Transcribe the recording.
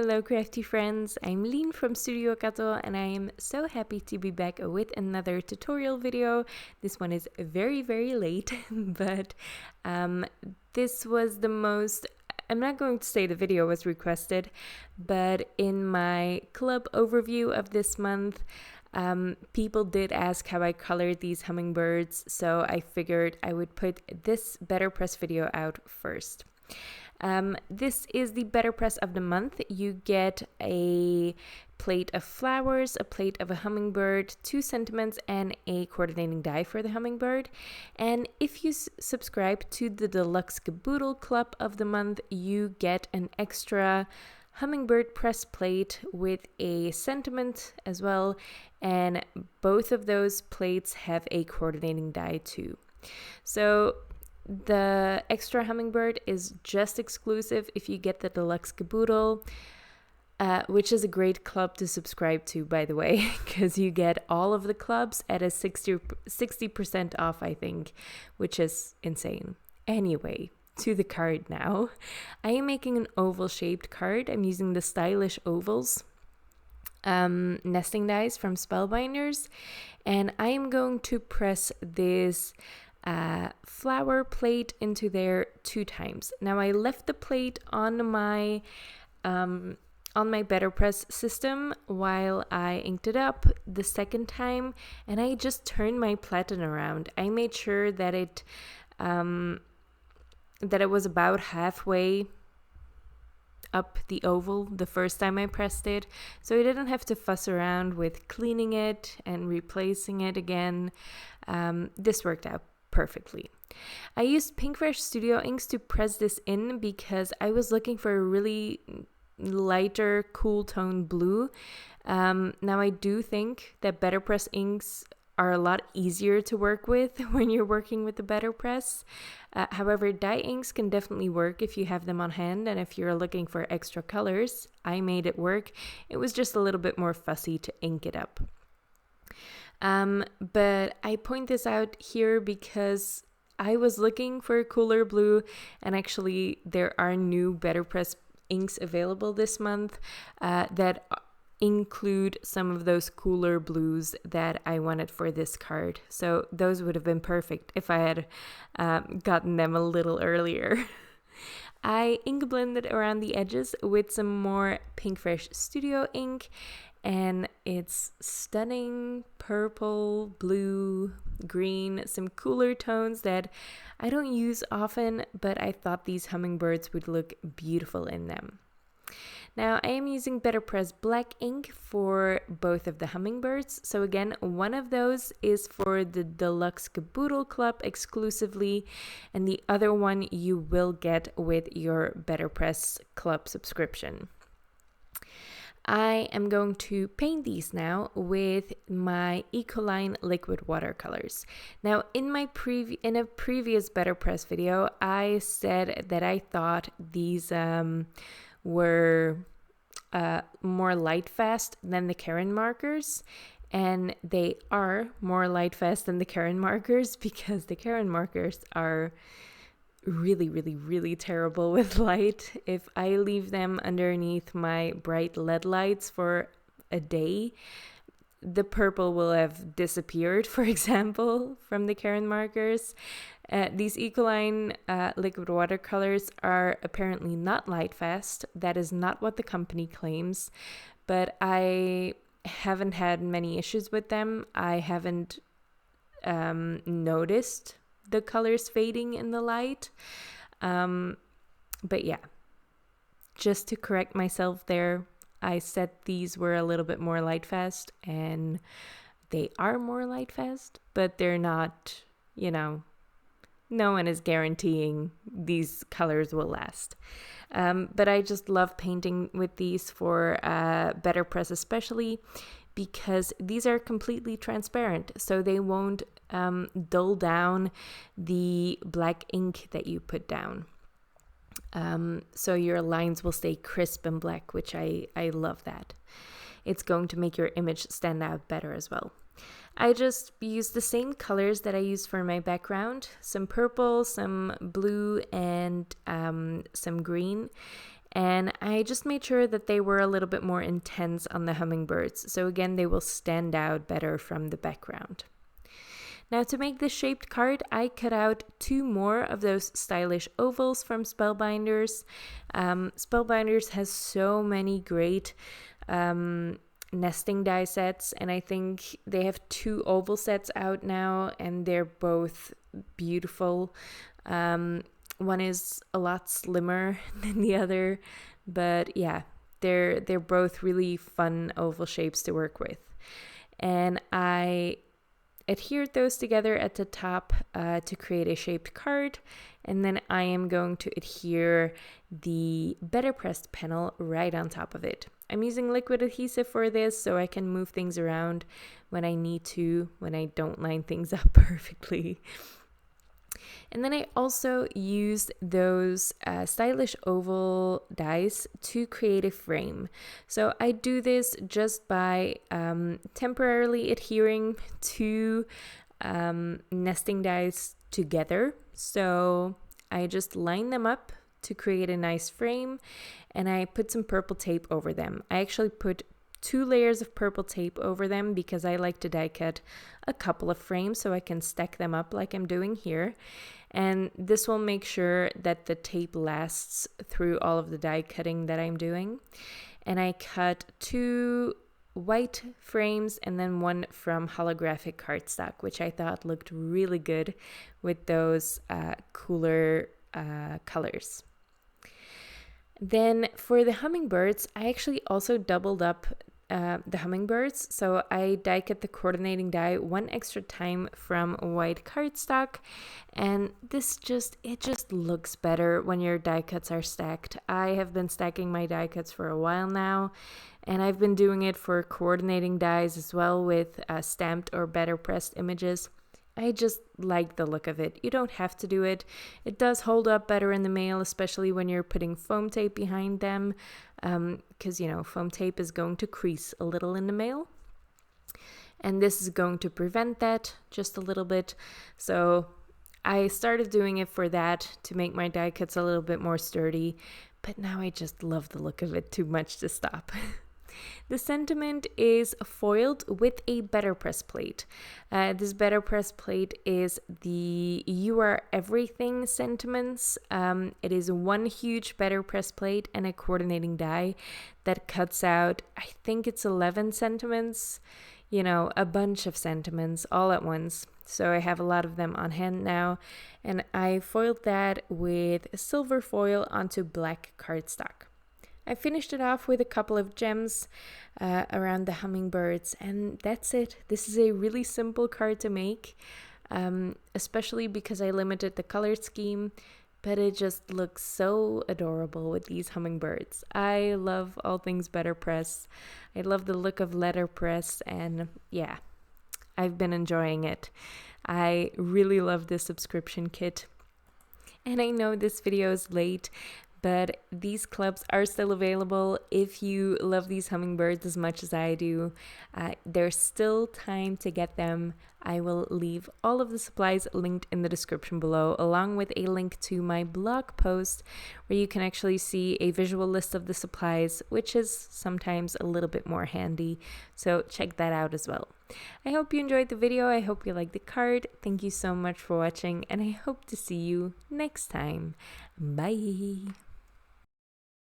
Hello crafty friends, I'm Lien from Studio Kato and I am so happy to be back with another tutorial video. This one is very late, but this was the most, I'm not going to say the video was requested, but in my club overview of this month, people did ask how I colored these hummingbirds, so I figured I would put this BetterPress video out first. This is the BetterPress of the month. You get a plate of flowers, a plate of a hummingbird, 2 sentiments, and a coordinating die for the hummingbird. And if you subscribe to the Deluxe Caboodle Club of the month, you get an extra hummingbird press plate with a sentiment as well. And both of those plates have a coordinating die too. So the extra hummingbird is just exclusive if you get the Deluxe Caboodle, which is a great club to subscribe to, by the way, because you get all of the clubs at a 60% off, I think, which is insane. Anyway, to the card now. I am making an oval-shaped card. I'm using the Stylish Ovals nesting dies from Spellbinders, and I am going to press this flower plate into there 2 times. Now I left the plate on my BetterPress system while I inked it up the second time, and I just turned my platen around. I made sure that it was about halfway up the oval the first time I pressed it, so I didn't have to fuss around with cleaning it and replacing it again. This worked out perfectly. I used Pinkfresh Studio inks to press this in because I was looking for a really lighter, cool tone blue. Now I do think that BetterPress inks are a lot easier to work with when you're working with the BetterPress. However, dye inks can definitely work if you have them on hand and if you're looking for extra colors. I made it work. It was just a little bit more fussy to ink it up. But I point this out here because I was looking for a cooler blue, and actually there are new BetterPress inks available this month that include some of those cooler blues that I wanted for this card. So those would have been perfect if I had gotten them a little earlier. I ink blended around the edges with some more Pinkfresh Studio ink, and it's stunning purple, blue, green, some cooler tones that I don't use often, but I thought these hummingbirds would look beautiful in them. Now I am using BetterPress black ink for both of the hummingbirds. So again, one of those is for the Deluxe Caboodle Club exclusively, and the other one you will get with your BetterPress Club subscription. I am going to paint these now with my Ecoline liquid watercolors. Now, in a previous BetterPress video, I said that I thought these were more light fast than the Caron markers, and they are more light fast than the Caron markers because the Caron markers are really terrible with light. If I leave them underneath my bright LED lights for a day, the purple will have disappeared, for example, from the Caron markers. These Ecoline liquid watercolors are apparently not light fast. That is not what the company claims, but I haven't had many issues with them. I haven't noticed the colors fading in the light. But yeah, just to correct myself there, I said these were a little bit more light fast, and they are more light fast, but they're not, no one is guaranteeing these colors will last. But I just love painting with these for BetterPress especially because these are completely transparent, so they won't dull down the black ink that you put down. So your lines will stay crisp and black, which I love that. It's going to make your image stand out better as well. I just used the same colors that I used for my background, some purple, some blue, and some green. And I just made sure that they were a little bit more intense on the hummingbirds, so again they will stand out better from the background. Now to make this shaped card, I cut out 2 more of those stylish ovals from Spellbinders. Spellbinders has so many great nesting die sets, and I think they have 2 oval sets out now, and they're both beautiful. One is a lot slimmer than the other, but yeah, they're both really fun oval shapes to work with. And I adhered those together at the top to create a shaped card, and then I am going to adhere the BetterPress panel right on top of it. I'm using liquid adhesive for this so I can move things around when I need to, when I don't line things up perfectly. And then I also used those stylish oval dies to create a frame. So I do this just by temporarily adhering 2 nesting dies together. So I just line them up to create a nice frame, and I put some purple tape over them. I actually put 2 layers of purple tape over them because I like to die cut a couple of frames so I can stack them up like I'm doing here. And this will make sure that the tape lasts through all of the die cutting that I'm doing. And I cut 2 white frames and then 1 from holographic cardstock, which I thought looked really good with those cooler colors. Then for the hummingbirds, I actually also doubled up the hummingbirds. So I die cut the coordinating die 1 extra time from white cardstock, and it just looks better when your die cuts are stacked. I have been stacking my die cuts for a while now, and I've been doing it for coordinating dies as well with stamped or BetterPressed images. I just like the look of it. You don't have to do it. It does hold up better in the mail, especially when you're putting foam tape behind them, because, foam tape is going to crease a little in the mail. And this is going to prevent that just a little bit. So I started doing it for that, to make my die cuts a little bit more sturdy. But now I just love the look of it too much to stop. The sentiment is foiled with a BetterPress plate. This BetterPress plate is the You Are Everything sentiments. It is 1 huge BetterPress plate and a coordinating die that cuts out, I think it's 11 sentiments, a bunch of sentiments all at once. So I have a lot of them on hand now, and I foiled that with silver foil onto black cardstock. I finished it off with a couple of gems around the hummingbirds, and that's it. This is a really simple card to make, especially because I limited the color scheme, but it just looks so adorable with these hummingbirds. I love all things BetterPress. I love the look of letterpress, and yeah, I've been enjoying it. I really love this subscription kit. And I know this video is late, but these clubs are still available if you love these hummingbirds as much as I do. There's still time to get them. I will leave all of the supplies linked in the description below, along with a link to my blog post where you can actually see a visual list of the supplies, which is sometimes a little bit more handy. So check that out as well. I hope you enjoyed the video. I hope you liked the card. Thank you so much for watching, and I hope to see you next time. Bye!